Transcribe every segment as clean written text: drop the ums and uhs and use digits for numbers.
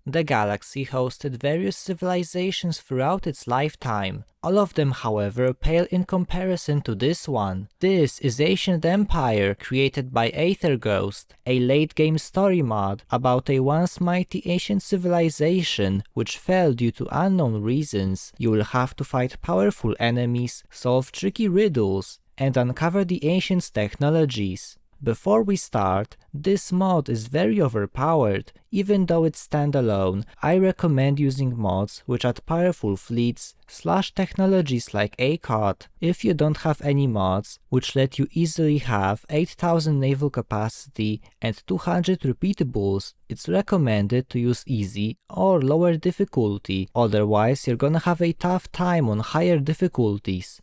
The galaxy hosted various civilizations throughout its lifetime. All of them, however, pale in comparison to this one. This is Ancient Empire, created by AetherGhost, a late-game story mod about a once mighty ancient civilization which fell due to unknown reasons. You will have to fight powerful enemies, solve tricky riddles, and uncover the ancients' technologies. Before we start, this mod is very overpowered. Even though it's standalone, I recommend using mods which add powerful fleets / technologies like ACOT. If you don't have any mods which let you easily have 8000 naval capacity and 200 repeatables, it's recommended to use easy or lower difficulty, otherwise you're gonna have a tough time on higher difficulties.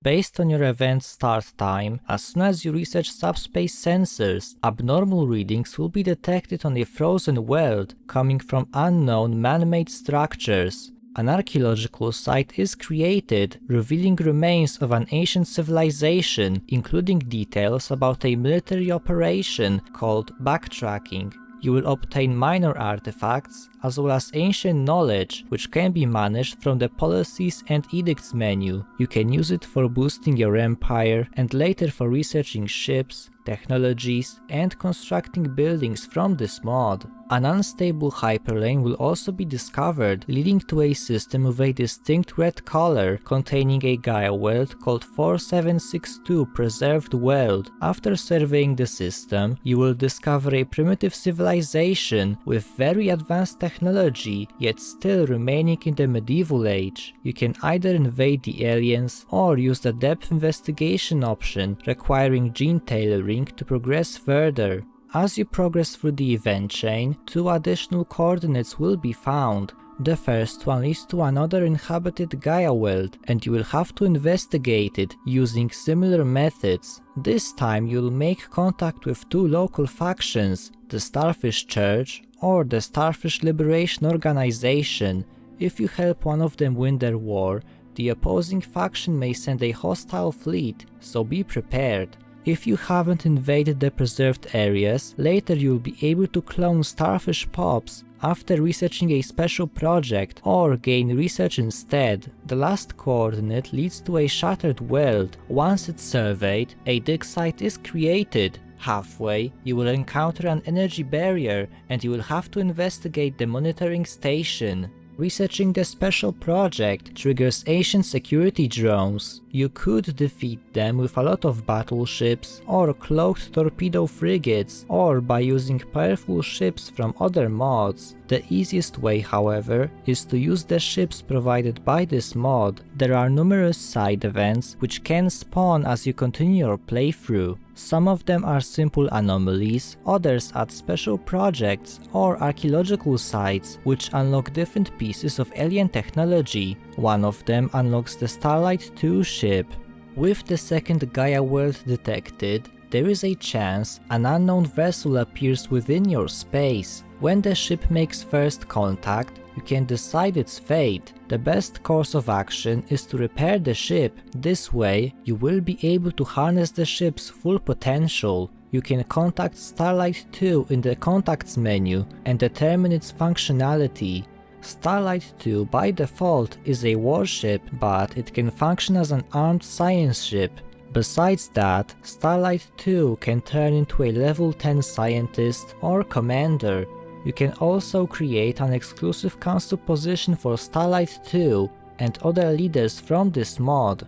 Based on your event start time, as soon as you research subspace sensors, abnormal readings will be detected on a frozen world coming from unknown man-made structures. An archaeological site is created, revealing remains of an ancient civilization, including details about a military operation called backtracking. You will obtain minor artifacts, as well as ancient knowledge, which can be managed from the Policies and Edicts menu. You can use it for boosting your empire, and later for researching ships, technologies, and constructing buildings from this mod. An unstable hyperlane will also be discovered, leading to a system with a distinct red color containing a Gaia world called 4762 Preserved World. After surveying the system, you will discover a primitive civilization with very advanced technology, yet still remaining in the medieval age. You can either invade the aliens or use the depth investigation option, requiring gene tailoring to progress further. As you progress through the event chain, 2 additional coordinates will be found. The first one leads to another inhabited Gaia world, and you will have to investigate it using similar methods. This time you'll make contact with 2 local factions, the Starfish Church or the Starfish Liberation Organization. If you help one of them win their war, the opposing faction may send a hostile fleet, so be prepared. If you haven't invaded the preserved areas, later you'll be able to clone starfish pups after researching a special project, or gain research instead. The last coordinate leads to a shattered world. Once it's surveyed, a dig site is created. Halfway, you will encounter an energy barrier, and you will have to investigate the monitoring station. Researching the special project triggers ancient security drones. You could defeat them with a lot of battleships, or cloaked torpedo frigates, or by using powerful ships from other mods. The easiest way, however, is to use the ships provided by this mod. There are numerous side events which can spawn as you continue your playthrough. Some of them are simple anomalies, others add special projects or archaeological sites which unlock different pieces of alien technology. One of them unlocks the Starlight-II ship. With the second Gaia world detected, there is a chance an unknown vessel appears within your space. When the ship makes first contact, you can decide its fate. The best course of action is to repair the ship. This way, you will be able to harness the ship's full potential. You can contact Starlight-II in the Contacts menu and determine its functionality. Starlight-II by default is a warship, but it can function as an armed science ship. Besides that, Starlight-II can turn into a level 10 scientist or commander. You can also create an exclusive council position for Starlight-II and other leaders from this mod.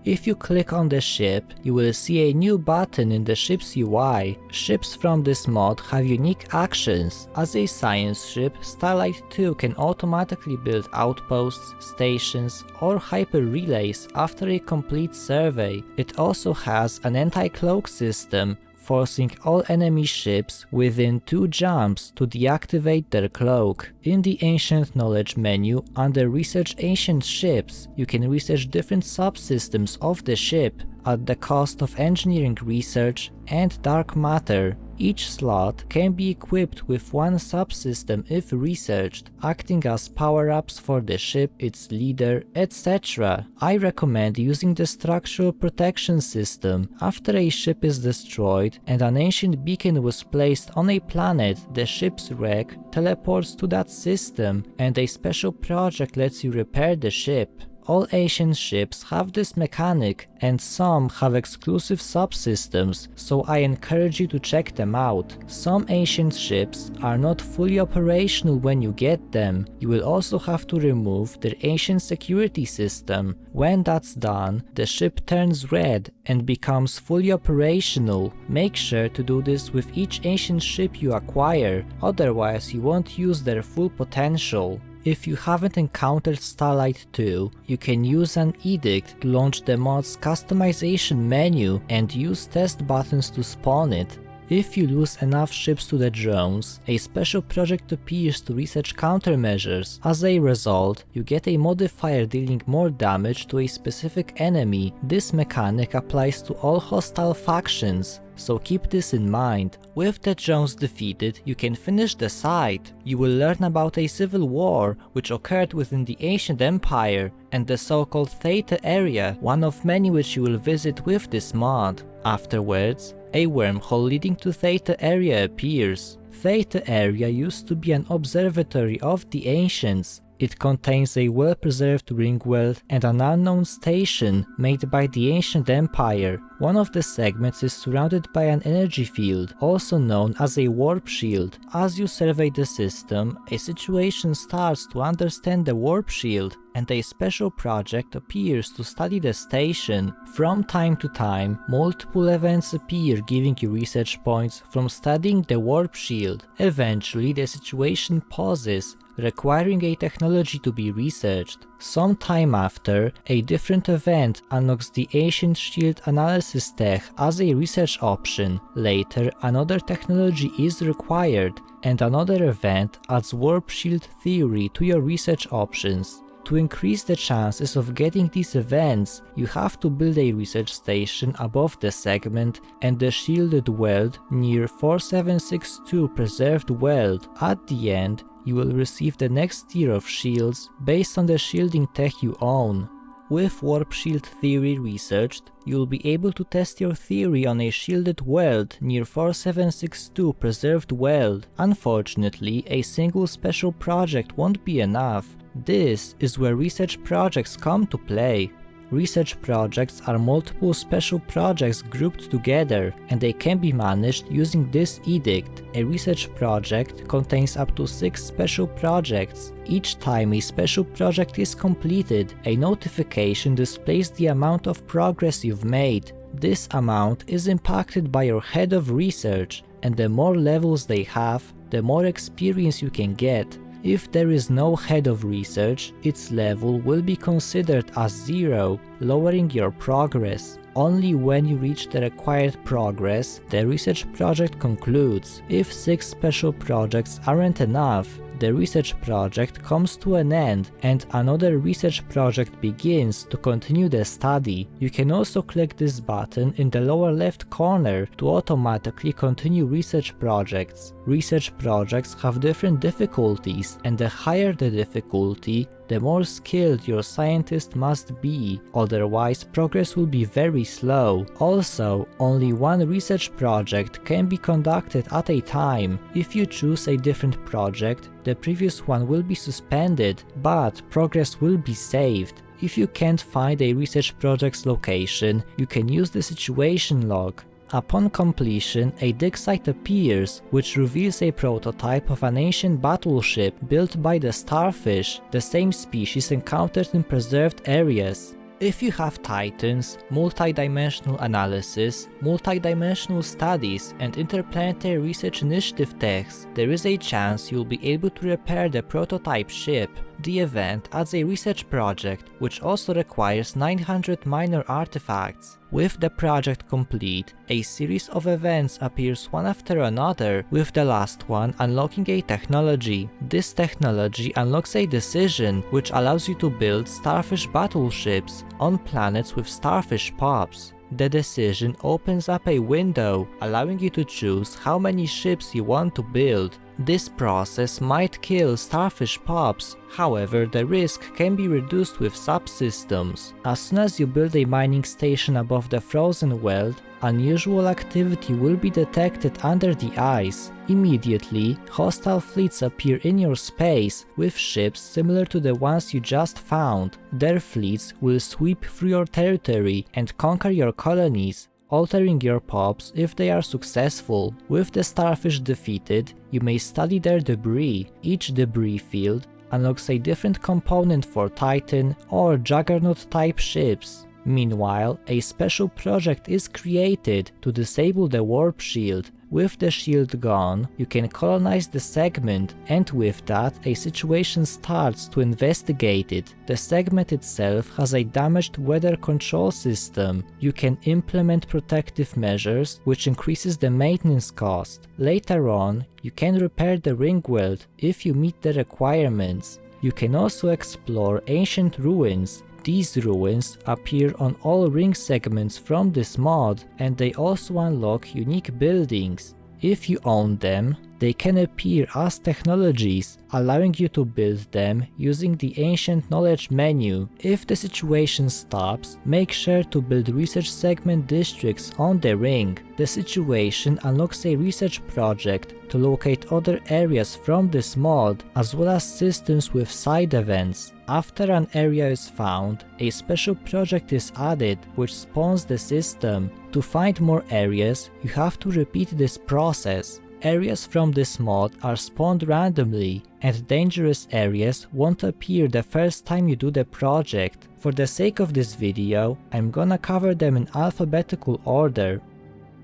If you click on the ship, you will see a new button in the ship's UI. Ships from this mod have unique actions. As a science ship, Starlight-II can automatically build outposts, stations, or hyper relays after a complete survey. It also has an anti-cloak system, forcing all enemy ships within 2 jumps to deactivate their cloak. In the Ancient Knowledge menu, under Research Ancient Ships, you can research different subsystems of the ship at the cost of engineering research and dark matter. Each slot can be equipped with one subsystem if researched, acting as power-ups for the ship, its leader, etc. I recommend using the structural protection system. After a ship is destroyed and an ancient beacon was placed on a planet, the ship's wreck teleports to that system and a special project lets you repair the ship. All ancient ships have this mechanic, and some have exclusive subsystems, so I encourage you to check them out. Some ancient ships are not fully operational when you get them. You will also have to remove their ancient security system. When that's done, the ship turns red and becomes fully operational. Make sure to do this with each ancient ship you acquire, otherwise you won't use their full potential. If you haven't encountered Starlight-II, you can use an edict to launch the mod's customization menu and use test buttons to spawn it. If you lose enough ships to the drones, a special project appears to research countermeasures. As a result, you get a modifier dealing more damage to a specific enemy. This mechanic applies to all hostile factions, so keep this in mind. With the drones defeated, you can finish the site. You will learn about a civil war which occurred within the ancient empire and the so-called Theta area, one of many which you will visit with this mod. Afterwards, a wormhole leading to Theta area appears. Theta area used to be an observatory of the ancients. It contains a well-preserved Ringworld and an unknown station made by the ancient empire. One of the segments is surrounded by an energy field, also known as a warp shield. As you survey the system, a situation starts to understand the warp shield, and a special project appears to study the station. From time to time, multiple events appear giving you research points from studying the warp shield. Eventually, the situation pauses, requiring a technology to be researched. Some time after, a different event unlocks the Ancient Shield Analysis Tech as a research option. Later, another technology is required, and another event adds Warp Shield Theory to your research options. To increase the chances of getting these events, you have to build a research station above the segment and the shielded world near 4762 Preserved World. At the end, you will receive the next tier of shields based on the shielding tech you own. With Warp Shield Theory researched, you will be able to test your theory on a shielded world near 4762 Preserved World. Unfortunately, a single special project won't be enough. This is where research projects come to play. Research projects are multiple special projects grouped together, and they can be managed using this edict. A research project contains up to 6 special projects. Each time a special project is completed, a notification displays the amount of progress you've made. This amount is impacted by your head of research, and the more levels they have, the more experience you can get. If there is no head of research, its level will be considered as 0, lowering your progress. Only when you reach the required progress, the research project concludes. If 6 special projects aren't enough, the research project comes to an end and another research project begins to continue the study. You can also click this button in the lower left corner to automatically continue research projects. Research projects have different difficulties, and the higher the difficulty, the more skilled your scientist must be, otherwise progress will be very slow. Also, only one research project can be conducted at a time. If you choose a different project, the previous one will be suspended, but progress will be saved. If you can't find a research project's location, you can use the situation log. Upon completion, a dig site appears, which reveals a prototype of an ancient battleship built by the Starfish, the same species encountered in preserved areas. If you have Titans, multi-dimensional analysis, multi-dimensional studies, and interplanetary research initiative techs, there is a chance you'll be able to repair the prototype ship. The event adds a research project, which also requires 900 minor artifacts. With the project complete, a series of events appears one after another, with the last one unlocking a technology. This technology unlocks a decision, which allows you to build Starfish battleships on planets with Starfish pops. The decision opens up a window, allowing you to choose how many ships you want to build. This process might kill Starfish pups, however the risk can be reduced with subsystems. As soon as you build a mining station above the frozen world, unusual activity will be detected under the ice. Immediately, hostile fleets appear in your space with ships similar to the ones you just found. Their fleets will sweep through your territory and conquer your colonies, altering your pops if they are successful. With the Starfish defeated, you may study their debris. Each debris field unlocks a different component for Titan or Juggernaut type ships. Meanwhile, a special project is created to disable the warp shield. With the shield gone, you can colonize the segment, and with that, a situation starts to investigate it. The segment itself has a damaged weather control system. You can implement protective measures, which increases the maintenance cost. Later on, you can repair the Ringworld if you meet the requirements. You can also explore ancient ruins. These ruins appear on all ring segments from this mod, and they also unlock unique buildings. If you own them, they can appear as technologies, allowing you to build them using the Ancient Knowledge menu. If the situation stops, make sure to build research segment districts on the ring. The situation unlocks a research project to locate other areas from this mod, as well as systems with side events. After an area is found, a special project is added which spawns the system. To find more areas, you have to repeat this process. Areas from this mod are spawned randomly, and dangerous areas won't appear the first time you do the project. For the sake of this video, I'm gonna cover them in alphabetical order.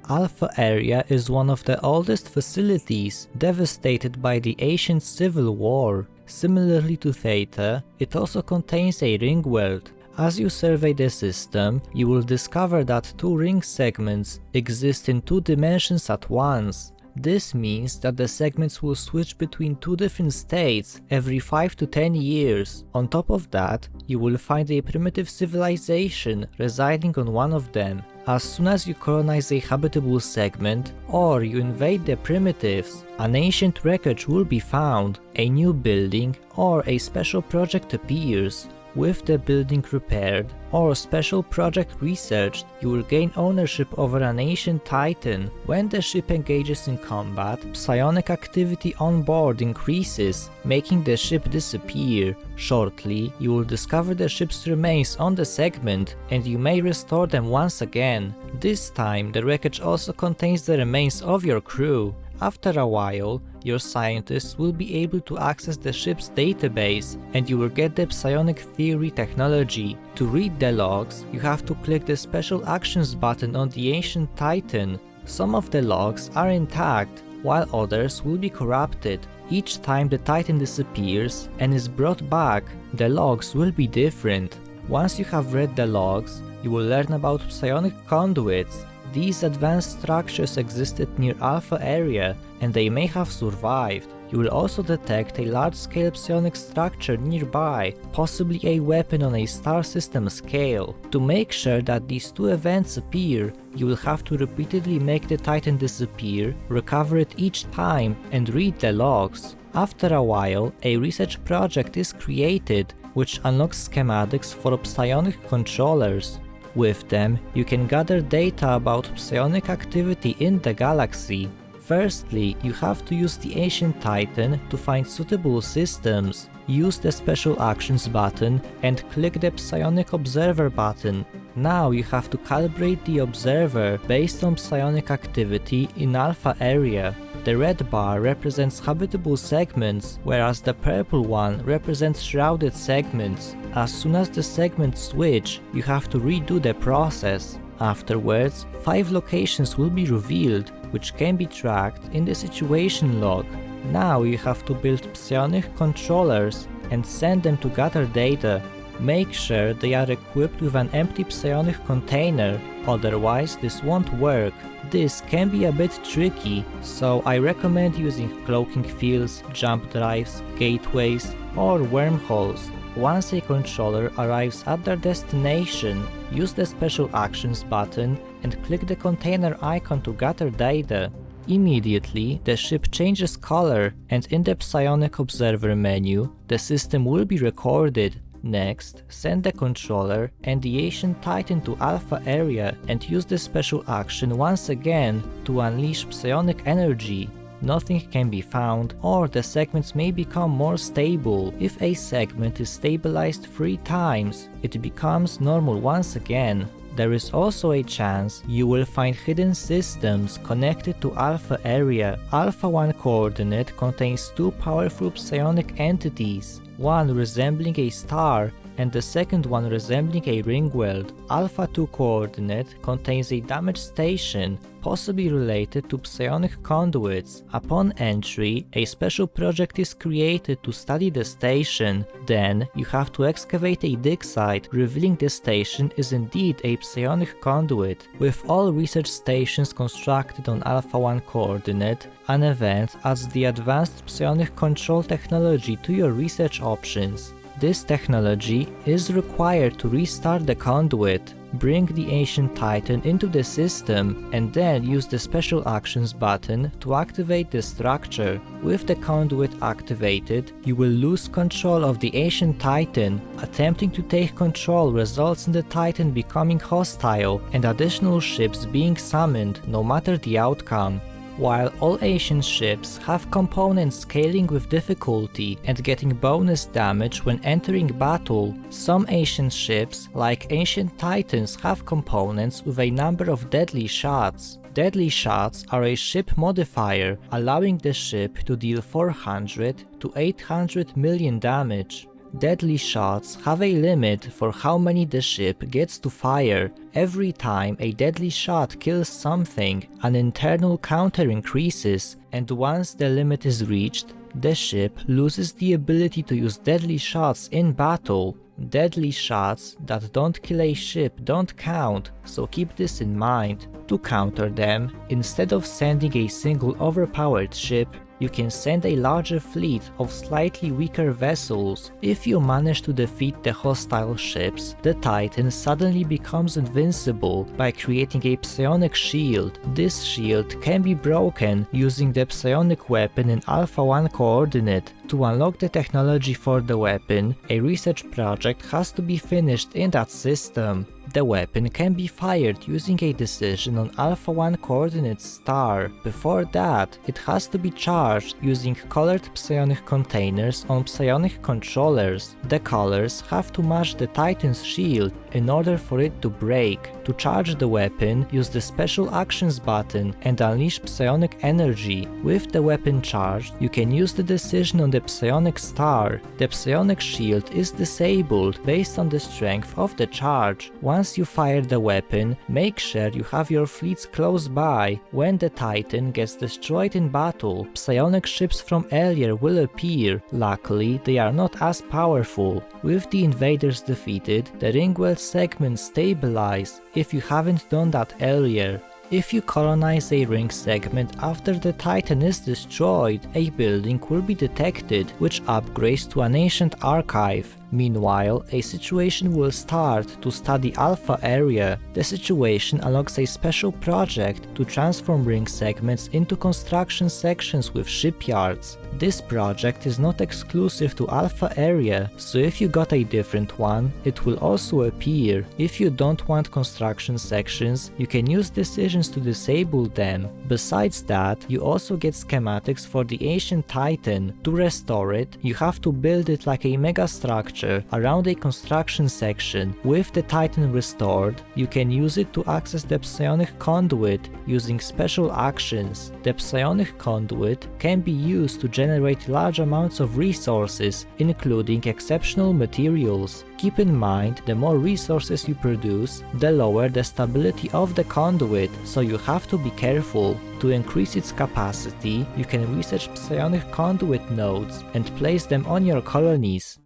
Alpha Area is one of the oldest facilities devastated by the ancient civil war. Similarly to Theta, it also contains a Ringworld. As you survey the system, you will discover that two ring segments exist in two dimensions at once. This means that the segments will switch between two different states every 5 to 10 years. On top of that, you will find a primitive civilization residing on one of them. As soon as you colonize a habitable segment, or you invade the primitives, an ancient wreckage will be found, a new building, or a special project appears. With the building repaired or special project researched, you will gain ownership over an ancient titan. When the ship engages in combat, psionic activity on board increases, making the ship disappear. Shortly, you will discover the ship's remains on the segment, and you may restore them once again. This time, the wreckage also contains the remains of your crew. After a while, your scientists will be able to access the ship's database, and you will get the psionic theory technology. To read the logs, you have to click the special actions button on the ancient titan. Some of the logs are intact, while others will be corrupted. Each time the titan disappears and is brought back, the logs will be different. Once you have read the logs, you will learn about psionic conduits. These advanced structures existed near Alpha Area, and they may have survived. You will also detect a large-scale psionic structure nearby, possibly a weapon on a star system scale. To make sure that these two events appear, you will have to repeatedly make the Titan disappear, recover it each time, and read the logs. After a while, a research project is created, which unlocks schematics for psionic controllers. With them, you can gather data about psionic activity in the galaxy. Firstly, you have to use the Ancient Titan to find suitable systems. Use the Special Actions button and click the Psionic Observer button. Now you have to calibrate the observer based on psionic activity in Alpha Area. The red bar represents habitable segments, whereas the purple one represents shrouded segments. As soon as the segments switch, you have to redo the process. Afterwards, 5 locations will be revealed, which can be tracked in the situation log. Now you have to build psionic controllers and send them to gather data. Make sure they are equipped with an empty psionic container, otherwise this won't work. This can be a bit tricky, so I recommend using cloaking fields, jump drives, gateways, or wormholes. once a controller arrives at their destination, use the Special Actions button and click the container icon to gather data. Immediately, the ship changes color, and in the Psionic Observer menu, the system will be recorded. Next, send the controller and the Ancient Titan to Alpha Area and use the special action once again to unleash psionic energy. Nothing can be found, or the segments may become more stable. If a segment is stabilized 3 times, it becomes normal once again. There is also a chance you will find hidden systems connected to Alpha Area. Alpha 1 coordinate contains 2 powerful psionic entities, one resembling a star and the second one resembling a Ringworld. Alpha 2 coordinate contains a damaged station, possibly related to psionic conduits. Upon entry, a special project is created to study the station. Then, you have to excavate a dig site, revealing the station is indeed a psionic conduit. With all research stations constructed on Alpha 1 coordinate, an event adds the advanced psionic control technology to your research options. This technology is required to restart the conduit. Bring the Ancient Titan into the system and then use the Special Actions button to activate the structure. With the conduit activated, you will lose control of the Ancient Titan. Attempting to take control results in the Titan becoming hostile and additional ships being summoned, no matter the outcome. While all Ancient ships have components scaling with difficulty and getting bonus damage when entering battle, some Ancient ships, like Ancient Titans, have components with a number of deadly shots. Deadly shots are a ship modifier, allowing the ship to deal 400 to 800 million damage. Deadly shots have a limit for how many the ship gets to fire. Every time a deadly shot kills something, an internal counter increases, and once the limit is reached, the ship loses the ability to use deadly shots in battle. Deadly shots that don't kill a ship don't count, so keep this in mind. To counter them, instead of sending a single overpowered ship, you can send a larger fleet of slightly weaker vessels. If you manage to defeat the hostile ships, the Titan suddenly becomes invincible by creating a psionic shield. This shield can be broken using the psionic weapon in Alpha 1 coordinate. To unlock the technology for the weapon, a research project has to be finished in that system. The weapon can be fired using a decision on Alpha 1 coordinate star. Before that, it has to be charged using colored psionic containers on psionic controllers. The colors have to match the Titan's shield in order for it to break. To charge the weapon, use the Special Actions button and unleash psionic energy. With the weapon charged, you can use the decision on the psionic star. The psionic shield is disabled based on the strength of the charge. Once you fire the weapon, make sure you have your fleets close by. When the Titan gets destroyed in battle, psionic ships from earlier will appear. Luckily, they are not as powerful. With the invaders defeated, the Ringworld segments stabilize, if you haven't done that earlier. If you colonize a ring segment after the Titan is destroyed, a building will be detected, which upgrades to an ancient archive. Meanwhile, a situation will start to study Alpha Area. The situation unlocks a special project to transform ring segments into construction sections with shipyards. This project is not exclusive to Alpha Area, so if you got a different one, it will also appear. If you don't want construction sections, you can use decisions to disable them. Besides that, you also get schematics for the Ancient Titan. To restore it, you have to build it like a megastructure around a construction section. With the Titan restored, you can use it to access the psionic conduit using special actions. The psionic conduit can be used to generate large amounts of resources, including exceptional materials. Keep in mind, the more resources you produce, the lower the stability of the conduit, so you have to be careful. To increase its capacity, you can research psionic conduit nodes and place them on your colonies.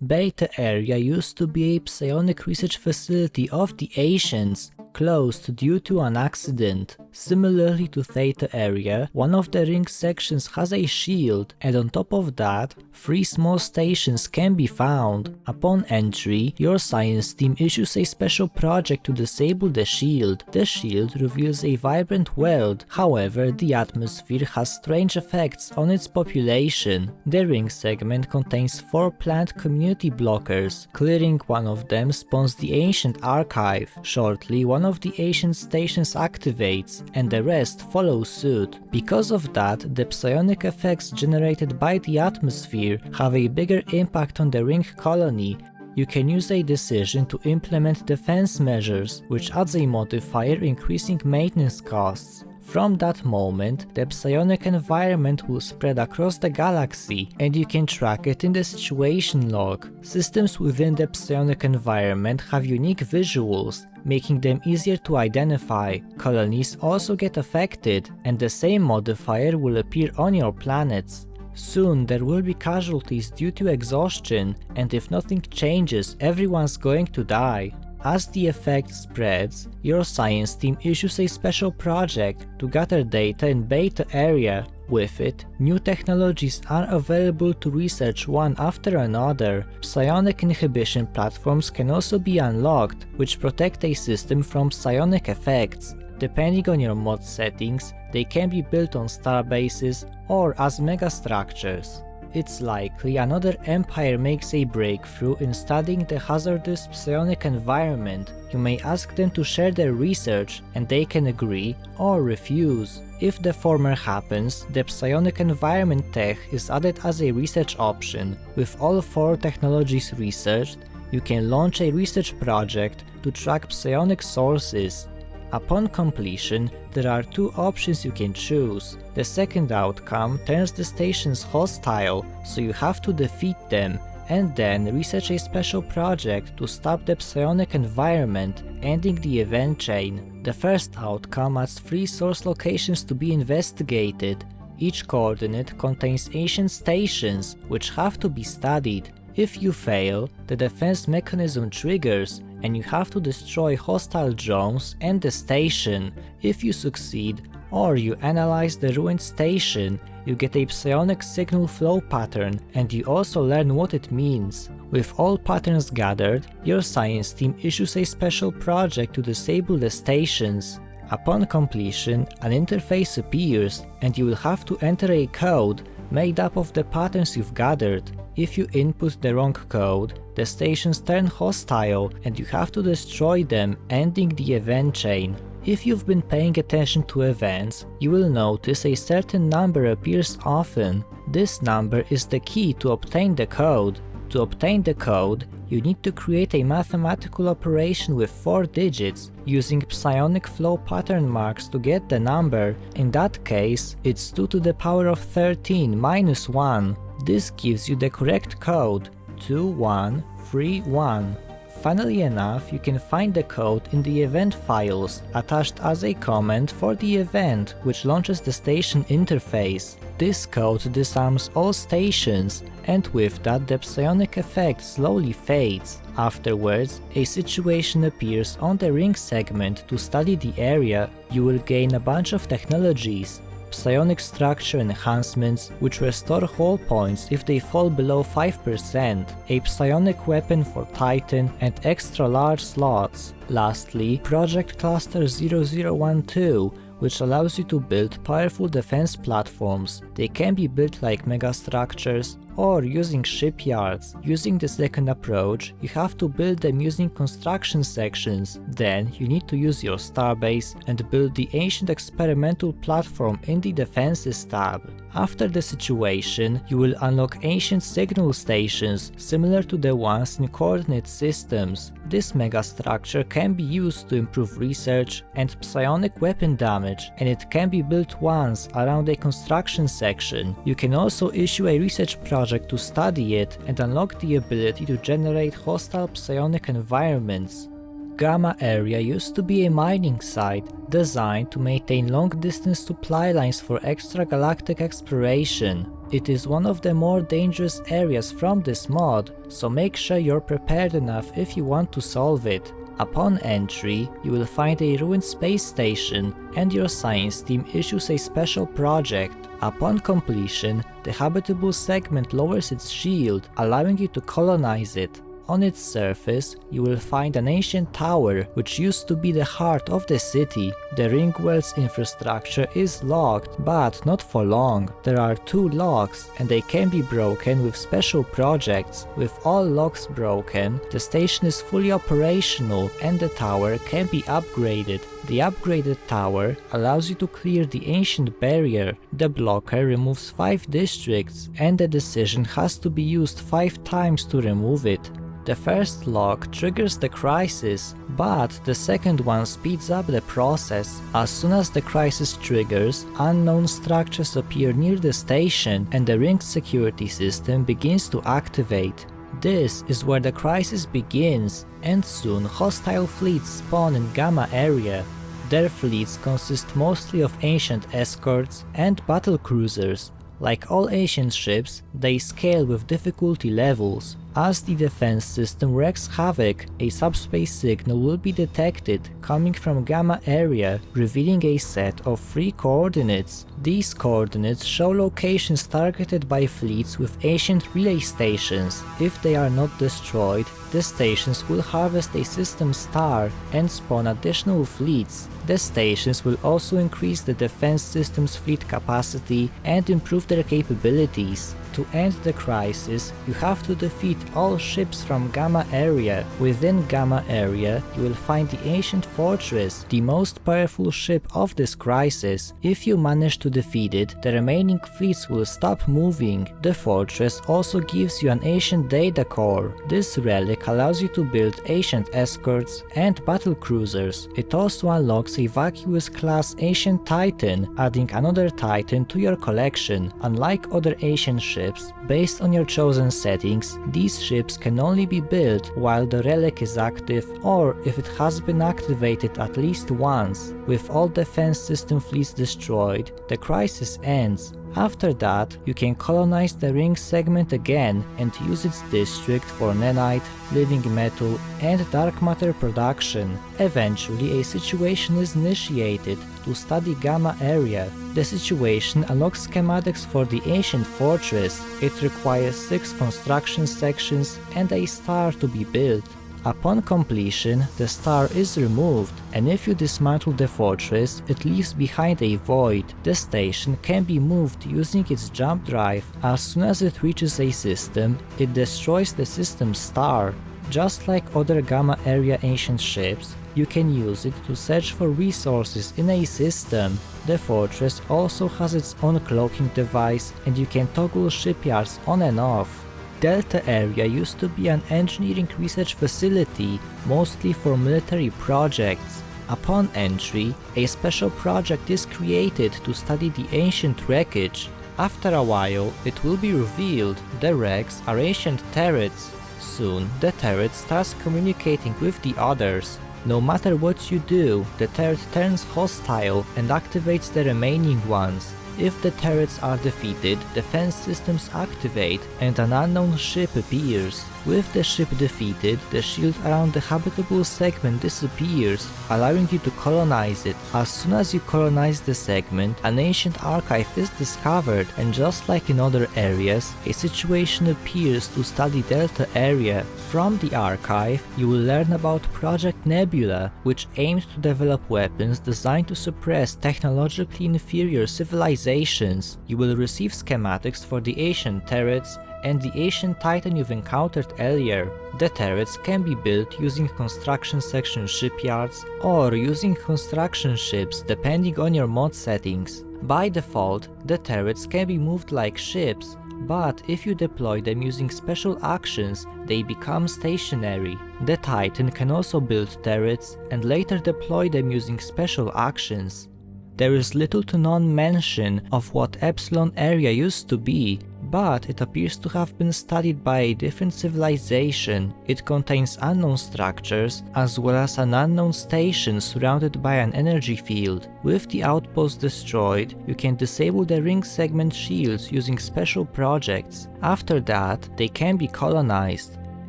Beta Area used to be a psionic research facility of the Ancients, closed due to an accident. Similarly to Theta area, one of the ring sections has a shield, and on top of that, 3 small stations can be found. Upon entry, your science team issues a special project to disable the shield. The shield reveals a vibrant world, however, the atmosphere has strange effects on its population. The ring segment contains 4 plant community blockers. Clearing one of them spawns the ancient archive. Shortly, one of the ancient stations activates, and the rest follow suit. Because of that, the psionic effects generated by the atmosphere have a bigger impact on the ring colony. You can use a decision to implement defense measures, which adds a modifier increasing maintenance costs. From that moment, the psionic environment will spread across the galaxy, and you can track it in the situation log. Systems within the psionic environment have unique visuals, making them easier to identify. Colonies also get affected, and the same modifier will appear on your planets. Soon there will be casualties due to exhaustion, and if nothing changes, everyone's going to die. As the effect spreads, your science team issues a special project to gather data in Beta area. With it, new technologies are available to research one after another. Psionic inhibition platforms can also be unlocked, which protect a system from psionic effects. Depending on your mod settings, they can be built on star bases or as megastructures. It's likely another empire makes a breakthrough in studying the hazardous psionic environment. You may ask them to share their research, and they can agree or refuse. If the former happens, the psionic environment tech is added as a research option. With all 4 technologies researched, you can launch a research project to track psionic sources. Upon completion, there are 2 options you can choose. The second outcome turns the stations hostile, so you have to defeat them, and then research a special project to stop the psionic environment, ending the event chain. The first outcome adds 3 source locations to be investigated. Each coordinate contains ancient stations, which have to be studied. If you fail, the defense mechanism triggers, and you have to destroy hostile drones and the station. If you succeed, or you analyze the ruined station, you get a psionic signal flow pattern, and you also learn what it means. With all patterns gathered, your science team issues a special project to disable the stations. Upon completion, an interface appears, and you will have to enter a code made up of the patterns you've gathered. If you input the wrong code, the stations turn hostile and you have to destroy them, ending the event chain. If you've been paying attention to events, you will notice a certain number appears often. This number is the key to obtain the code. To obtain the code, you need to create a mathematical operation with 4 digits, using psionic flow pattern marks to get the number. In that case, it's 2 to the power of 13 minus 1. This gives you the correct code, 2131. Funnily enough, you can find the code in the event files, attached as a comment for the event, which launches the station interface. This code disarms all stations, and with that the psionic effect slowly fades. Afterwards, a situation appears on the ring segment to study the area. You will gain a bunch of technologies. Psionic structure enhancements, which restore hull points if they fall below 5%, a psionic weapon for Titan, and extra large slots. Lastly, Project Cluster 0012, which allows you to build powerful defense platforms. They can be built like megastructures or using shipyards. Using the second approach, you have to build them using construction sections. Then you need to use your starbase and build the ancient experimental platform in the defenses tab. After the situation, you will unlock ancient signal stations similar to the ones in coordinate systems. This megastructure can be used to improve research and psionic weapon damage, and it can be built once around a construction section. You can also issue a research project to study it and unlock the ability to generate hostile psionic environments. Gamma area used to be a mining site designed to maintain long-distance supply lines for extragalactic exploration. It is one of the more dangerous areas from this mod, so make sure you're prepared enough if you want to solve it. Upon entry, you will find a ruined space station, and your science team issues a special project. Upon completion, the habitable segment lowers its shield, allowing you to colonize it. On its surface, you will find an ancient tower, which used to be the heart of the city. The Ringworld's infrastructure is locked, but not for long. There are 2 locks, and they can be broken with special projects. With all locks broken, the station is fully operational, and the tower can be upgraded. The upgraded tower allows you to clear the ancient barrier. The blocker removes 5 districts, and the decision has to be used 5 times to remove it. The first lock triggers the crisis, but the second one speeds up the process. As soon as the crisis triggers, unknown structures appear near the station and the ring's security system begins to activate. This is where the crisis begins, and soon hostile fleets spawn in Gamma Area. Their fleets consist mostly of ancient escorts and battlecruisers. Like all ancient ships, they scale with difficulty levels. As the defense system wreaks havoc, a subspace signal will be detected coming from Gamma Area, revealing a set of 3 coordinates. These coordinates show locations targeted by fleets with ancient relay stations. If they are not destroyed, the stations will harvest a system star and spawn additional fleets. The stations will also increase the defense system's fleet capacity and improve their capabilities. To end the crisis, you have to defeat all ships from Gamma Area. Within Gamma Area, you will find the ancient fortress, the most powerful ship of this crisis. If you manage to defeat it, the remaining fleets will stop moving. The fortress also gives you an ancient data core. This relic allows you to build ancient escorts and battlecruisers. It also unlocks a vacuous class ancient titan, adding another titan to your collection. Unlike other ancient ships, based on your chosen settings, these ships can only be built while the relic is active or if it has been activated at least once. With all defense system fleets destroyed, the crisis ends. After that, you can colonize the ring segment again and use its district for nanite, living metal and dark matter production. Eventually, a situation is initiated to study Gamma Area. The situation unlocks schematics for the ancient fortress. It requires 6 construction sections and a star to be built. Upon completion, the star is removed, and if you dismantle the fortress, it leaves behind a void. The station can be moved using its jump drive. As soon as it reaches a system, it destroys the system's star. Just like other Gamma Area ancient ships, you can use it to search for resources in a system. The fortress also has its own cloaking device, and you can toggle shipyards on and off. Delta Area used to be an engineering research facility, mostly for military projects. Upon entry, a special project is created to study the ancient wreckage. After a while, it will be revealed the wrecks are ancient turrets. Soon, the turret starts communicating with the others. No matter what you do, the turret turns hostile and activates the remaining ones. If the turrets are defeated, defense systems activate and an unknown ship appears. With the ship defeated, the shield around the habitable segment disappears, allowing you to colonize it. As soon as you colonize the segment, an ancient archive is discovered, and just like in other areas, a situation appears to study Delta Area. From the archive, you will learn about Project Nebula, which aims to develop weapons designed to suppress technologically inferior civilizations. You will receive schematics for the ancient turrets and the ancient titan you've encountered earlier. The turrets can be built using construction section shipyards or using construction ships depending on your mod settings. By default, the turrets can be moved like ships, but if you deploy them using special actions, they become stationary. The Titan can also build turrets and later deploy them using special actions. There is little to none mention of what Epsilon area used to be, but it appears to have been studied by a different civilization. It contains unknown structures, as well as an unknown station surrounded by an energy field. With the outpost destroyed, you can disable the ring segment shields using special projects. After that, they can be colonized.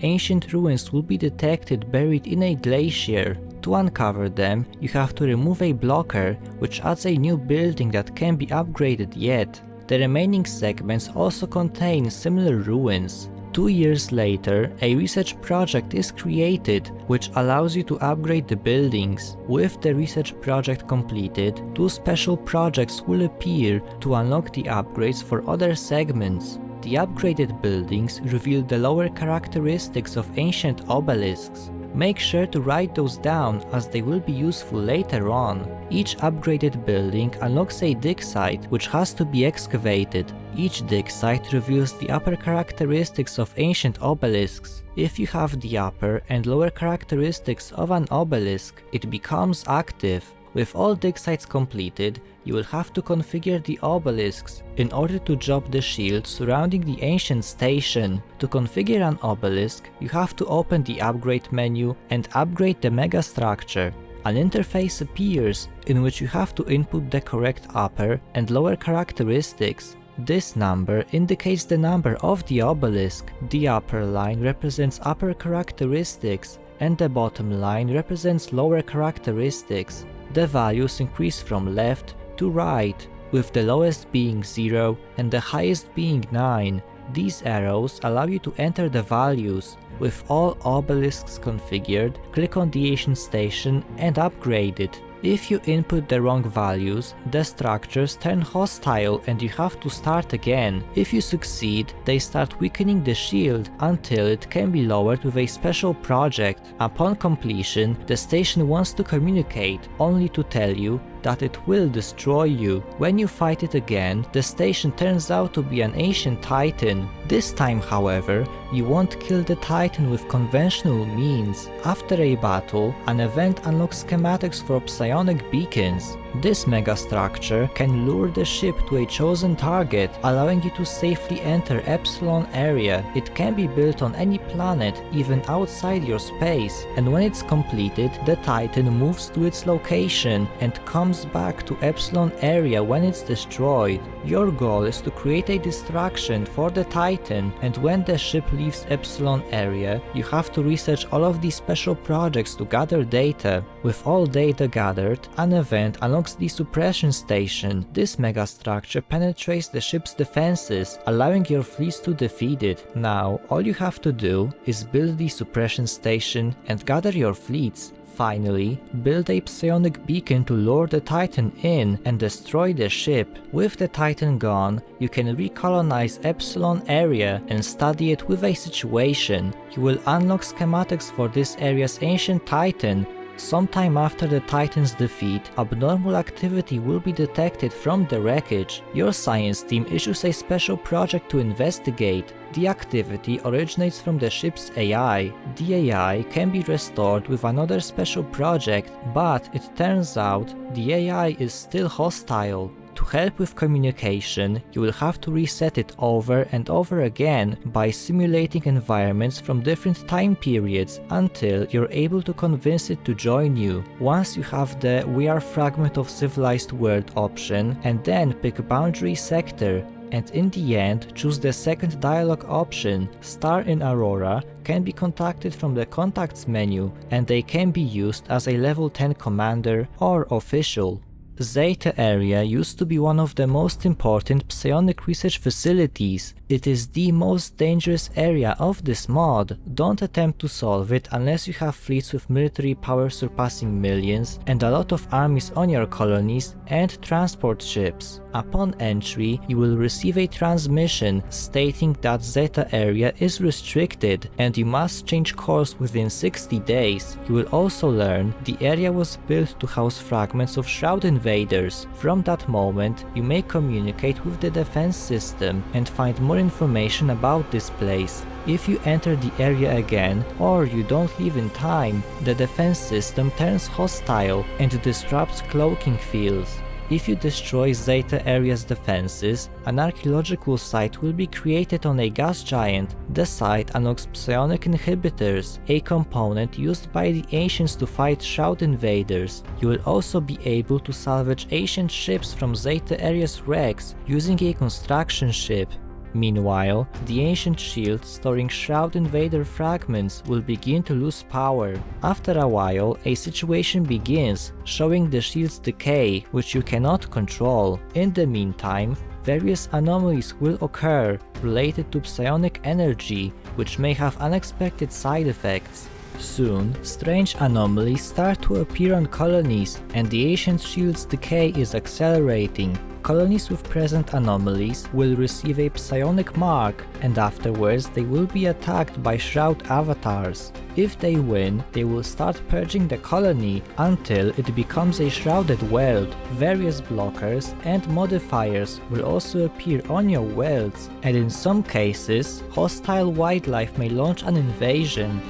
ancient ruins will be detected buried in a glacier. To uncover them, you have to remove a blocker, which adds a new building that can be upgraded yet. The remaining segments also contain similar ruins. 2 years later, a research project is created, which allows you to upgrade the buildings. With the research project completed, 2 special projects will appear to unlock the upgrades for other segments. The upgraded buildings reveal the lower characteristics of ancient obelisks. Make sure to write those down as they will be useful later on. Each upgraded building unlocks a dig site which has to be excavated. Each dig site reveals the upper characteristics of ancient obelisks. If you have the upper and lower characteristics of an obelisk, it becomes active. With all dig sites completed, you will have to configure the obelisks in order to drop the shield surrounding the ancient station. To configure an obelisk, you have to open the upgrade menu and upgrade the megastructure. An interface appears in which you have to input the correct upper and lower characteristics. This number indicates the number of the obelisk. The upper line represents upper characteristics and the bottom line represents lower characteristics. The values increase from left to right, with the lowest being 0 and the highest being 9. These arrows allow you to enter the values. With all obelisks configured, click on the ancient station and upgrade it. If you input the wrong values, the structures turn hostile and you have to start again. If you succeed, they start weakening the shield until it can be lowered with a special project. Upon completion, the station wants to communicate, only to tell you that it will destroy you. When you fight it again, the station turns out to be an ancient titan. This time, however, you won't kill the titan with conventional means. After a battle, an event unlocks schematics for psionic beacons. This megastructure can lure the ship to a chosen target, allowing you to safely enter Epsilon area. It can be built on any planet, even outside your space, and when it's completed, the Titan moves to its location and comes back to Epsilon area when it's destroyed. Your goal is to create a distraction for the Titan, and when the ship leaves Epsilon area, you have to research all of these special projects to gather data. With all data gathered, an event unlocks the suppression station. This megastructure penetrates the ship's defenses, allowing your fleets to defeat it. Now, all you have to do is build the suppression station and gather your fleets. Finally, build a psionic beacon to lure the Titan in and destroy the ship. With the Titan gone, you can recolonize Epsilon area and study it with a situation. You will unlock schematics for this area's ancient Titan. Sometime after the Titan's defeat, abnormal activity will be detected from the wreckage. Your science team issues a special project to investigate. The activity originates from the ship's AI. The AI can be restored with another special project, but it turns out the AI is still hostile. To help with communication, you will have to reset it over and over again by simulating environments from different time periods until you're able to convince it to join you. Once you have the "We are fragment of civilized world" option, and then pick boundary sector, and in the end choose the second dialogue option. Star in Aurora can be contacted from the contacts menu, and they can be used as a level 10 commander or official. Zeta area used to be one of the most important psionic research facilities. It is the most dangerous area of this mod. Don't attempt to solve it unless you have fleets with military power surpassing millions and a lot of armies on your colonies and transport ships. Upon entry, you will receive a transmission stating that Zeta area is restricted and you must change course within 60 days. You will also learn the area was built to house fragments of Shroud invaders. From that moment, you may communicate with the defense system and find more information about this place. If you enter the area again or you don't leave in time, the defense system turns hostile and disrupts cloaking fields. If you destroy Zeta area's defenses, an archaeological site will be created on a gas giant. The site unlocks psionic inhibitors, a component used by the ancients to fight Shroud invaders. You will also be able to salvage ancient ships from Zeta area's wrecks using a construction ship. Meanwhile, the ancient shield storing Shroud Invader fragments will begin to lose power. After a while, a situation begins, showing the shield's decay, which you cannot control. In the meantime, various anomalies will occur related to psionic energy, which may have unexpected side effects. Soon, strange anomalies start to appear on colonies, and the ancient shield's decay is accelerating. Colonies with present anomalies will receive a psionic mark, and afterwards they will be attacked by Shroud avatars. If they win, they will start purging the colony until it becomes a shrouded world. Various blockers and modifiers will also appear on your worlds, and in some cases, hostile wildlife may launch an invasion.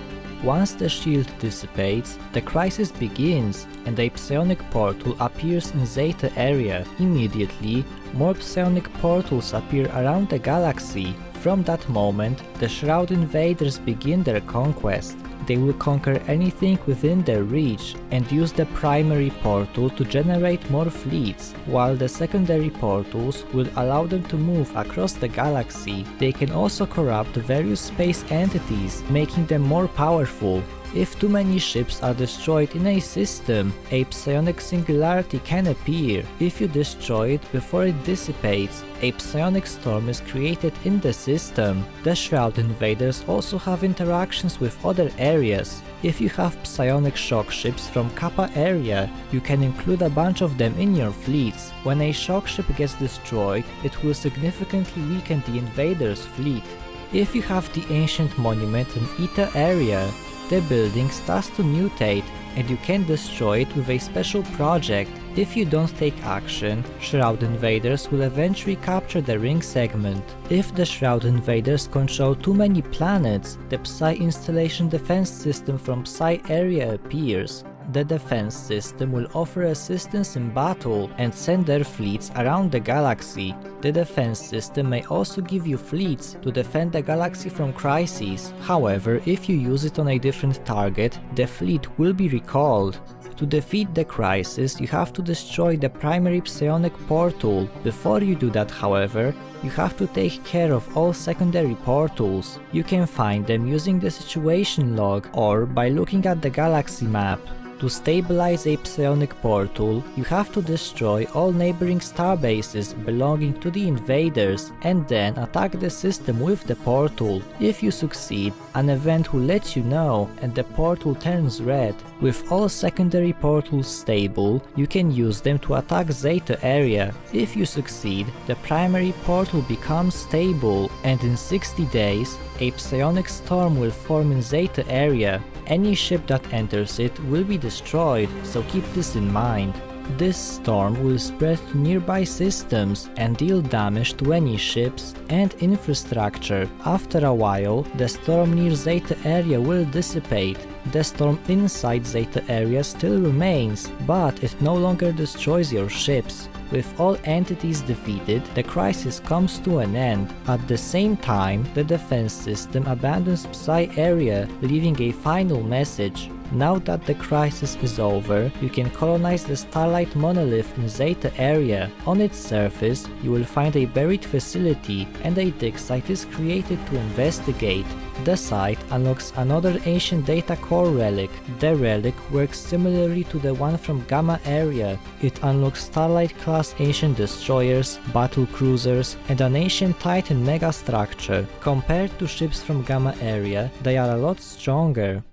Once the shield dissipates, the crisis begins, and a psionic portal appears in Zeta Area. Immediately, more psionic portals appear around the galaxy. From that moment, the Shroud Invaders begin their conquest. They will conquer anything within their reach and use the primary portal to generate more fleets, while the secondary portals will allow them to move across the galaxy. They can also corrupt various space entities, making them more powerful. If too many ships are destroyed in a system, a psionic singularity can appear. If you destroy it before it dissipates, a psionic storm is created in the system. The Shroud Invaders also have interactions with other areas. If you have psionic shock ships from Kappa area, you can include a bunch of them in your fleets. When a shock ship gets destroyed, it will significantly weaken the invaders' fleet. If you have the ancient monument in Eta area, the building starts to mutate, and you can destroy it with a special project. If you don't take action, Shroud Invaders will eventually capture the ring segment. If the Shroud Invaders control too many planets, the Psi Installation Defense System from Psi Area appears. The defense system will offer assistance in battle and send their fleets around the galaxy. The defense system may also give you fleets to defend the galaxy from crises. However, if you use it on a different target, the fleet will be recalled. To defeat the crisis, you have to destroy the primary psionic portal. Before you do that, however, you have to take care of all secondary portals. You can find them using the situation log or by looking at the galaxy map. To stabilize a psionic portal, you have to destroy all neighboring starbases belonging to the invaders and then attack the system with the portal. If you succeed, an event will let you know and the portal turns red. With all secondary portals stable, you can use them to attack Zeta Area. If you succeed, the primary portal becomes stable, and in 60 days, a psionic storm will form in Zeta Area. Any ship that enters it will be destroyed, so keep this in mind. This storm will spread to nearby systems and deal damage to any ships and infrastructure. After a while, the storm near Zeta Area will dissipate. The storm inside Zeta Area still remains, but it no longer destroys your ships. With all entities defeated, the crisis comes to an end. At the same time, the defense system abandons Psi Area, leaving a final message. Now that the crisis is over, you can colonize the Starlight monolith in Zeta Area. On its surface, you will find a buried facility, and a dig site is created to investigate. The site unlocks another ancient data core relic. The relic works similarly to the one from Gamma Area. It unlocks Starlight-class ancient destroyers, battle cruisers, and an ancient Titan megastructure. Compared to ships from Gamma Area, they are a lot stronger.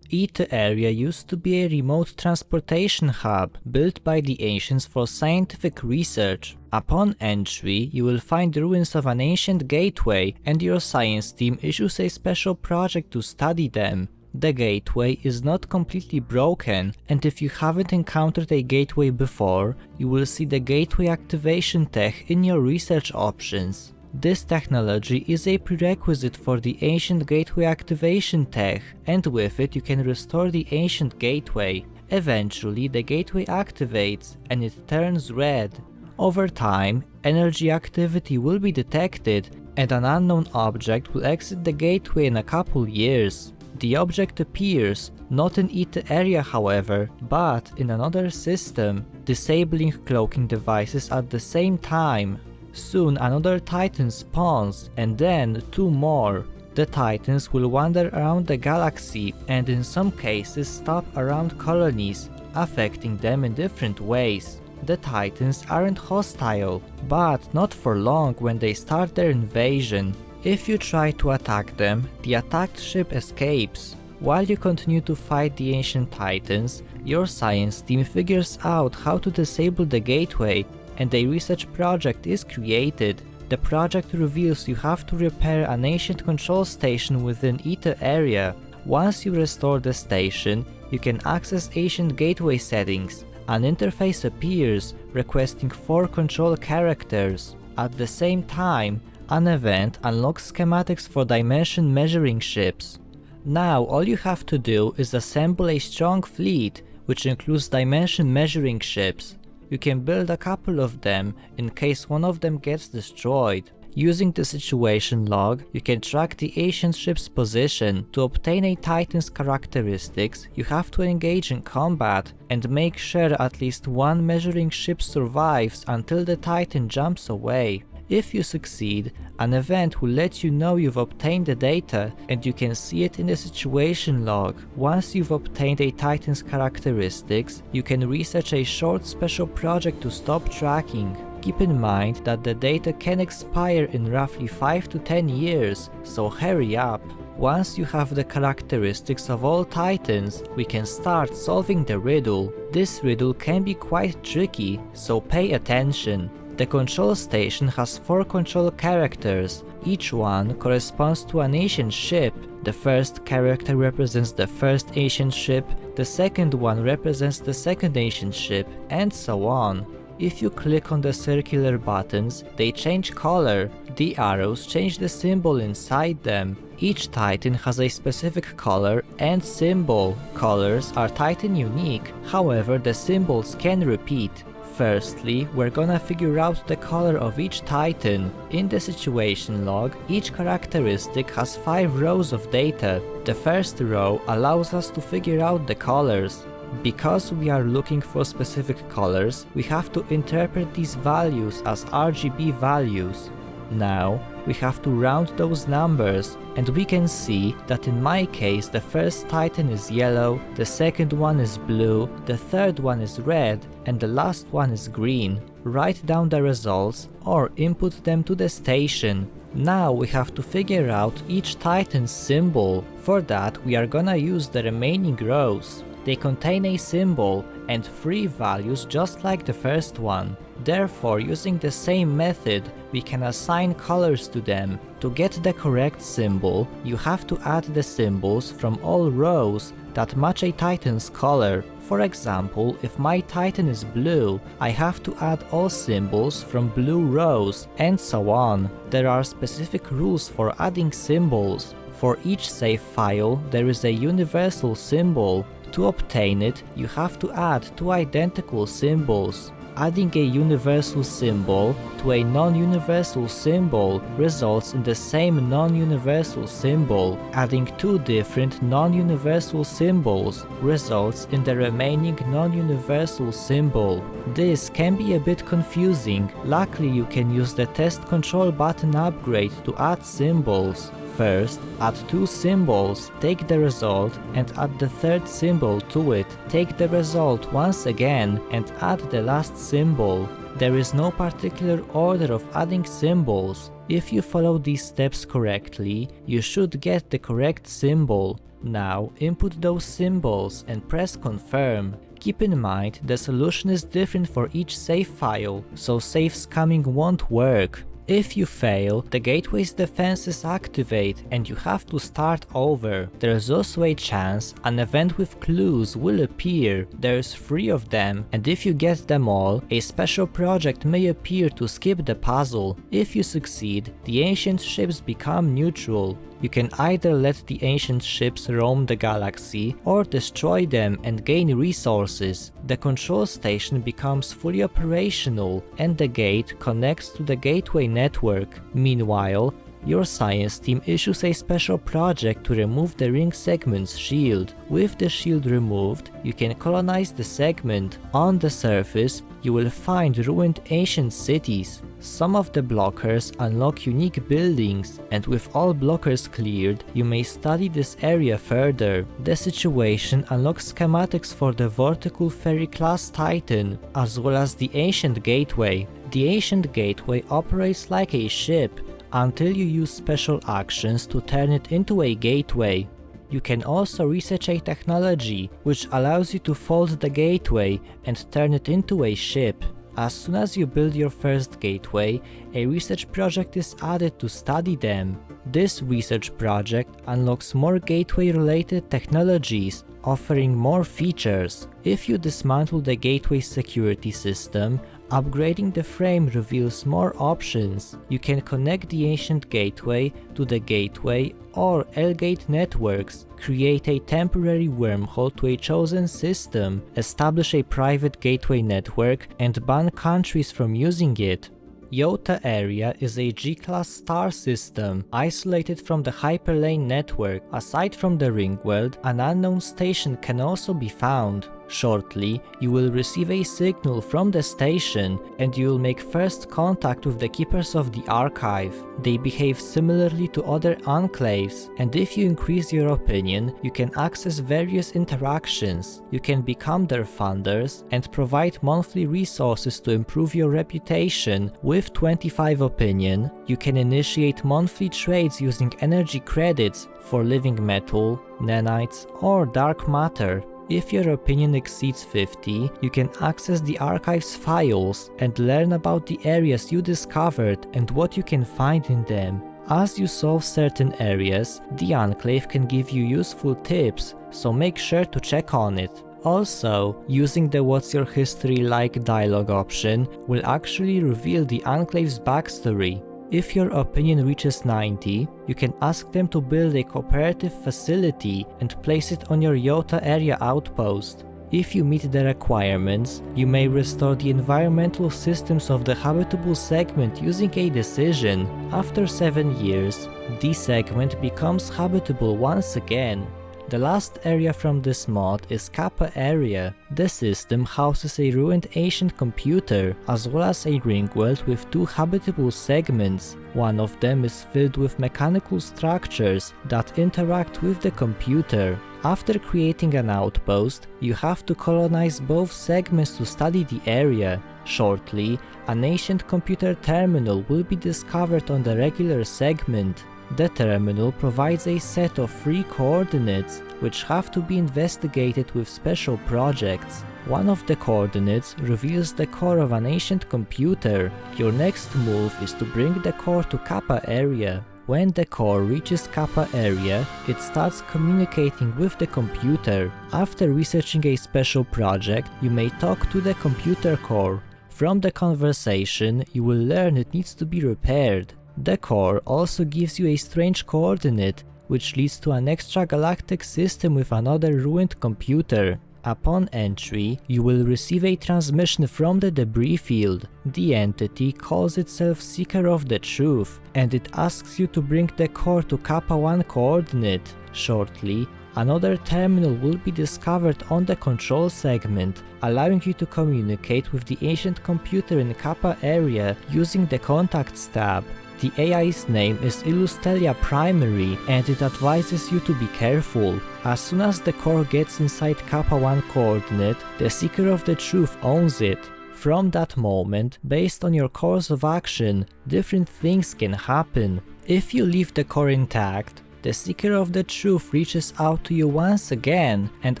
Eta Area used to be a remote transportation hub built by the ancients for scientific research. Upon entry, you will find the ruins of an ancient gateway, and your science team issues a special project to study them. The gateway is not completely broken, and if you haven't encountered a gateway before, you will see the gateway activation tech in your research options. This technology is a prerequisite for the ancient gateway activation tech, and with it you can restore the ancient gateway. Eventually the gateway activates and it turns red. Over time, energy activity will be detected and an unknown object will exit the gateway in a couple years. The object appears, not in Eta Area however, but in another system, disabling cloaking devices at the same time. Soon another Titan spawns, and then 2 more. The Titans will wander around the galaxy and in some cases stop around colonies, affecting them in different ways. The Titans aren't hostile, but not for long when they start their invasion. If you try to attack them, the attacked ship escapes. While you continue to fight the ancient Titans, your science team figures out how to disable the gateway, and a research project is created. The project reveals you have to repair an ancient control station within Eta Area. Once you restore the station, you can access ancient gateway settings. An interface appears, requesting 4 control characters. At the same time, an event unlocks schematics for dimension measuring ships. Now all you have to do is assemble a strong fleet, which includes dimension measuring ships. You can build a couple of them in case one of them gets destroyed. Using the situation log, you can track the ancient ship's position. To obtain a Titan's characteristics, you have to engage in combat and make sure at least one measuring ship survives until the Titan jumps away. If you succeed, an event will let you know you've obtained the data and you can see it in the situation log. Once you've obtained a Titan's characteristics, you can research a short special project to stop tracking. Keep in mind that the data can expire in roughly 5 to 10 years, so hurry up. Once you have the characteristics of all Titans, we can start solving the riddle. This riddle can be quite tricky, so pay attention. The control station has 4 control characters. Each one corresponds to an ancient ship. The first character represents the first ancient ship, the second one represents the second ancient ship, and so on. If you click on the circular buttons, they change color. The arrows change the symbol inside them. Each Titan has a specific color and symbol. Colors are Titan unique, however the symbols can repeat. Firstly, we're gonna figure out the color of each Titan. In the situation log, each characteristic has 5 rows of data. The first row allows us to figure out the colors. Because we are looking for specific colors, we have to interpret these values as RGB values. Now, we have to round those numbers, and we can see that in my case the first Titan is yellow, the second one is blue, the third one is red, and the last one is green. Write down the results or input them to the station. Now we have to figure out each Titan's symbol. For that we are gonna use the remaining rows. They contain a symbol and 3 values just like the first one. Therefore, using the same method, we can assign colors to them. To get the correct symbol, you have to add the symbols from all rows that match a Titan's color. For example, if my Titan is blue, I have to add all symbols from blue rows, and so on. There are specific rules for adding symbols. For each save file, there is a universal symbol. To obtain it, you have to add 2 identical symbols. Adding a universal symbol to a non-universal symbol results in the same non-universal symbol. Adding 2 different non-universal symbols results in the remaining non-universal symbol. This can be a bit confusing. Luckily, you can use the test control button upgrade to add symbols. First, add 2 symbols, take the result and add the third symbol to it. Take the result once again and add the last symbol. There is no particular order of adding symbols. If you follow these steps correctly, you should get the correct symbol. Now input those symbols and press confirm. Keep in mind the solution is different for each save file, so save scamming won't work. If you fail, the gateway's defenses activate and you have to start over. There is also a chance an event with clues will appear. There's 3 of them, and if you get them all, a special project may appear to skip the puzzle. If you succeed, the ancient ships become neutral. You can either let the ancient ships roam the galaxy or destroy them and gain resources. The control station becomes fully operational and the gate connects to the gateway network. Meanwhile, your science team issues a special project to remove the ring segment's shield. With the shield removed, you can colonize the segment. On the surface, you will find ruined ancient cities. Some of the blockers unlock unique buildings, and with all blockers cleared, you may study this area further. The situation unlocks schematics for the Vortical Ferry class Titan, as well as the Ancient Gateway. The Ancient Gateway operates like a ship, until you use special actions to turn it into a gateway. You can also research a technology which allows you to fold the gateway and turn it into a ship. As soon as you build your first gateway, a research project is added to study them. This research project unlocks more gateway-related technologies, offering more features. If you dismantle the gateway security system, upgrading the frame reveals more options. You can connect the ancient gateway to the gateway or L-gate networks, create a temporary wormhole to a chosen system, establish a private gateway network, and ban countries from using it. Eta Area is a G-class star system, isolated from the hyperlane network. Aside from the Ringworld, an unknown station can also be found. Shortly, you will receive a signal from the station, and you will make first contact with the Keepers of the Archive. They behave similarly to other enclaves, and if you increase your opinion, you can access various interactions. You can become their funders and provide monthly resources to improve your reputation. With 25 opinion, you can initiate monthly trades using energy credits for living metal, nanites, or dark matter. If your opinion exceeds 50, you can access the archive's files and learn about the areas you discovered and what you can find in them. As you solve certain areas, the Enclave can give you useful tips, so make sure to check on it. Also, using the What's Your History Like dialogue option will actually reveal the Enclave's backstory. If your opinion reaches 90, you can ask them to build a cooperative facility and place it on your Eta Area outpost. If you meet the requirements, you may restore the environmental systems of the habitable segment using a decision. After 7 years, the segment becomes habitable once again. The last area from this mod is Kappa Area. The system houses a ruined ancient computer, as well as a ringworld with 2 habitable segments. One of them is filled with mechanical structures that interact with the computer. After creating an outpost, you have to colonize both segments to study the area. Shortly, an ancient computer terminal will be discovered on the regular segment. The terminal provides a set of free coordinates, which have to be investigated with special projects. One of the coordinates reveals the core of an ancient computer. Your next move is to bring the core to Kappa Area. When the core reaches Kappa Area, it starts communicating with the computer. After researching a special project, you may talk to the computer core. From the conversation, you will learn it needs to be repaired. The core also gives you a strange coordinate, which leads to an extragalactic system with another ruined computer. Upon entry, you will receive a transmission from the debris field. The entity calls itself Seeker of the Truth, and it asks you to bring the core to Kappa 1 coordinate. Shortly, another terminal will be discovered on the control segment, allowing you to communicate with the ancient computer in Kappa Area using the Contacts tab. The AI's name is Illustelia Primary, and it advises you to be careful. As soon as the core gets inside Kappa 1 coordinate, the Seeker of the Truth owns it. From that moment, based on your course of action, different things can happen. If you leave the core intact, the Seeker of the Truth reaches out to you once again and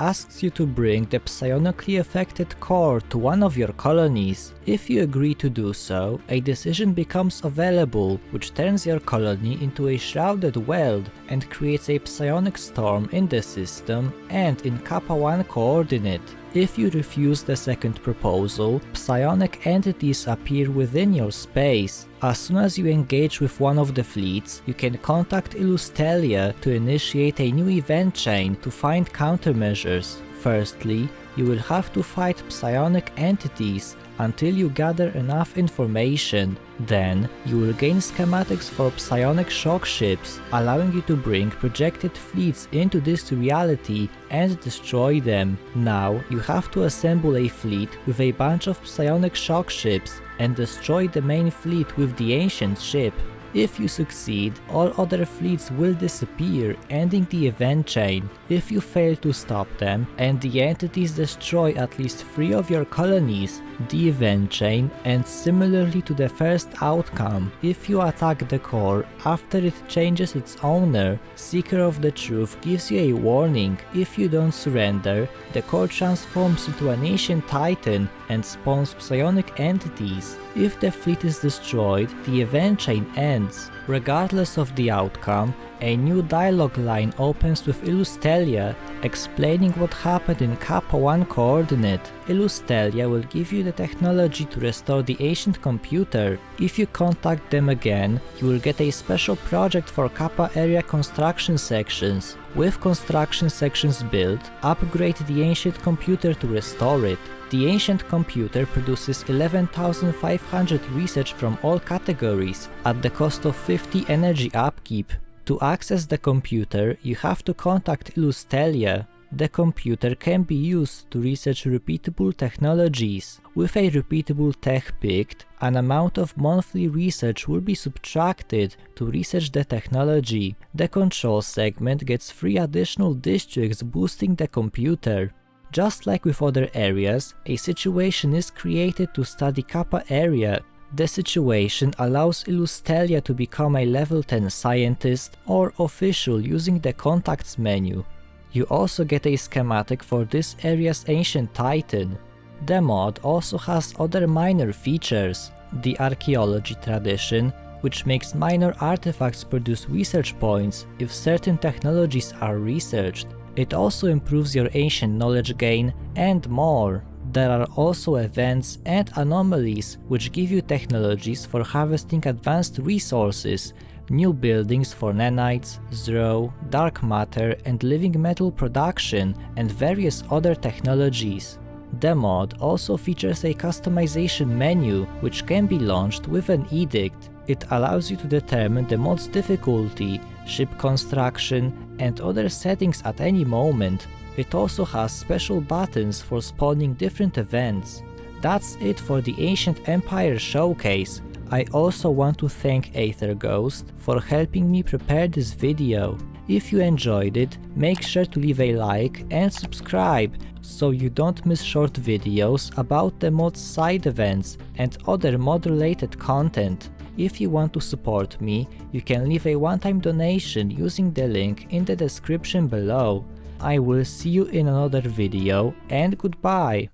asks you to bring the psionically affected core to one of your colonies. If you agree to do so, a decision becomes available, which turns your colony into a shrouded world and creates a psionic storm in the system and in Kappa 1 coordinate. If you refuse the second proposal, psionic entities appear within your space. As soon as you engage with one of the fleets, you can contact Illustelia to initiate a new event chain to find countermeasures. Firstly, you will have to fight psionic entities until you gather enough information. Then, you will gain schematics for psionic shock ships, allowing you to bring projected fleets into this reality and destroy them. Now, you have to assemble a fleet with a bunch of psionic shock ships and destroy the main fleet with the ancient ship. If you succeed, all other fleets will disappear, ending the event chain. If you fail to stop them, and the entities destroy at least 3 of your colonies, the event chain ends similarly to the first outcome. If you attack the core after it changes its owner, Seeker of the Truth gives you a warning. If you don't surrender, the core transforms into an ancient titan and spawns psionic entities. If the fleet is destroyed, the event chain ends. Regardless of the outcome, a new dialogue line opens with Illustelia explaining what happened in Kappa 1 coordinate. Illustelia will give you the technology to restore the ancient computer. If you contact them again, you will get a special project for Kappa area construction sections. With construction sections built, upgrade the ancient computer to restore it. The ancient computer produces 11,500 research from all categories at the cost of 50 energy upkeep. To access the computer, you have to contact Illustelia. The computer can be used to research repeatable technologies. With a repeatable tech picked, an amount of monthly research will be subtracted to research the technology. The control segment gets 3 additional districts boosting the computer. Just like with other areas, a situation is created to study Kappa area. The situation allows Illustelia to become a level 10 scientist or official using the contacts menu. You also get a schematic for this area's ancient titan. The mod also has other minor features. The archaeology tradition, which makes minor artifacts produce research points if certain technologies are researched. It also improves your ancient knowledge gain and more. There are also events and anomalies which give you technologies for harvesting advanced resources, new buildings for nanites, zero, dark matter and living metal production, and various other technologies. The mod also features a customization menu which can be launched with an edict. It allows you to determine the mod's difficulty, ship construction, and other settings at any moment. It also has special buttons for spawning different events. That's it for the Ancient Empire showcase. I also want to thank AetherGhost for helping me prepare this video. If you enjoyed it, make sure to leave a like and subscribe so you don't miss short videos about the mod's side events and other mod related content. If you want to support me, you can leave a one-time donation using the link in the description below. I will see you in another video and goodbye!